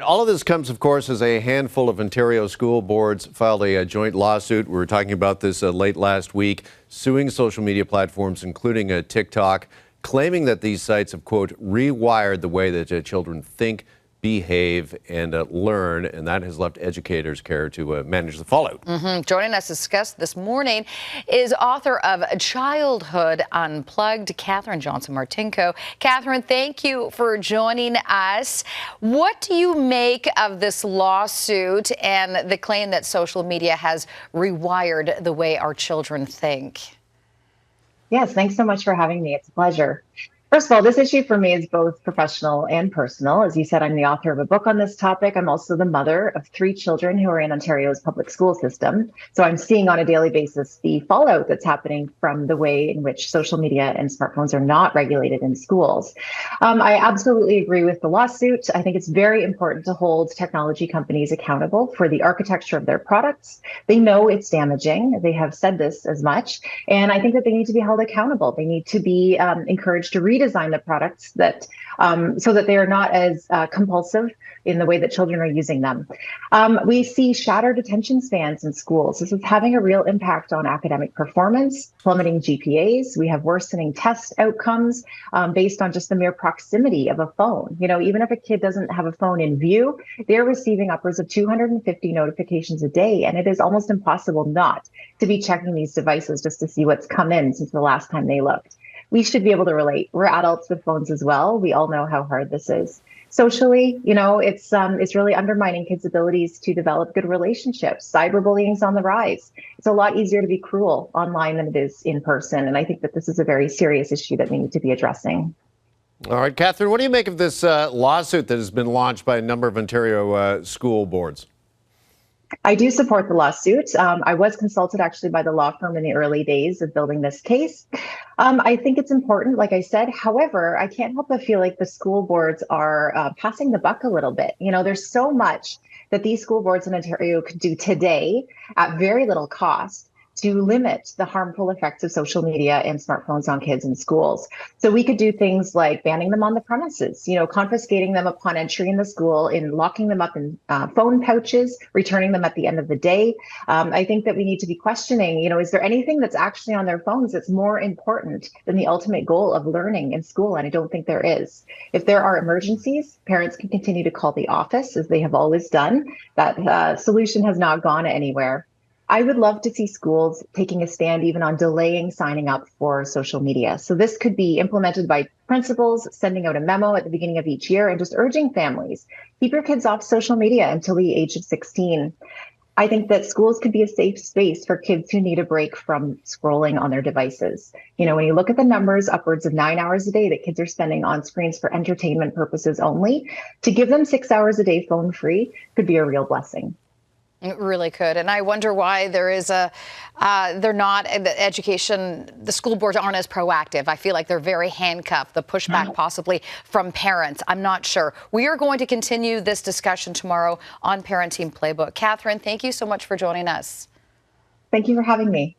All of this comes, of course, as a handful of Ontario school boards filed a joint lawsuit. We were talking about this late last week, suing social media platforms, including TikTok, claiming that these sites have, quote, rewired the way that children think, behave, and learn, and that has left educators care to manage the fallout. Joining us to discuss this morning is author of Childhood Unplugged, Catherine Johnson-Martinko. Catherine, thank you for joining us. What do you make of this lawsuit and the claim that social media has rewired the way our children think? Yes, thanks so much for having me. It's a pleasure. First of all, this issue for me is both professional and personal. As you said, I'm the author of a book on this topic. I'm also the mother of 3 children who are in Ontario's public school system. So I'm seeing on a daily basis the fallout that's happening from the way in which social media and smartphones are not regulated in schools. I absolutely agree with the lawsuit. I think it's very important to hold technology companies accountable for the architecture of their products. They know it's damaging. They have said this as much. And I think that they need to be held accountable. They need to be encouraged to redesign the products that so that they are not as compulsive in the way that children are using them. We see shattered attention spans in schools. This is having a real impact on academic performance, plummeting GPAs. We have worsening test outcomes based on just the mere proximity of a phone. You know, even if a kid doesn't have a phone in view, they're receiving upwards of 250 notifications a day, and it is almost impossible not to be checking these devices just to see what's come in since the last time they looked. We should be able to relate. We're adults with phones as well. We all know how hard this is. Socially, you know, it's really undermining kids' abilities to develop good relationships. Cyberbullying is on the rise. It's a lot easier to be cruel online than it is in person. And I think that this is a very serious issue that we need to be addressing. All right, Catherine, what do you make of this lawsuit that has been launched by a number of Ontario school boards? I do support the lawsuit. I was consulted actually by the law firm in the early days of building this case. I think it's important, like I said. However, I can't help but feel like the school boards are passing the buck a little bit. You know, there's so much that these school boards in Ontario could do today at very little cost to limit the harmful effects of social media and smartphones on kids in schools. So we could do things like banning them on the premises, you know, confiscating them upon entry in the school, in locking them up in phone pouches, returning them at the end of the day. I think that we need to be questioning, you know, is there anything that's actually on their phones that's more important than the ultimate goal of learning in school? And I don't think there is. If there are emergencies, parents can continue to call the office as they have always done. That solution has not gone anywhere. I would love to see schools taking a stand even on delaying signing up for social media. So this could be implemented by principals, sending out a memo at the beginning of each year and just urging families, keep your kids off social media until the age of 16. I think that schools could be a safe space for kids who need a break from scrolling on their devices. You know, when you look at the numbers, upwards of 9 hours a day that kids are spending on screens for entertainment purposes only, to give them 6 hours a day phone free could be a real blessing. It really could. And I wonder why there is they're not, the school boards aren't as proactive. I feel like they're very handcuffed, the pushback possibly from parents. I'm not sure. We are going to continue this discussion tomorrow on Parenting Playbook. Catherine, thank you so much for joining us. Thank you for having me.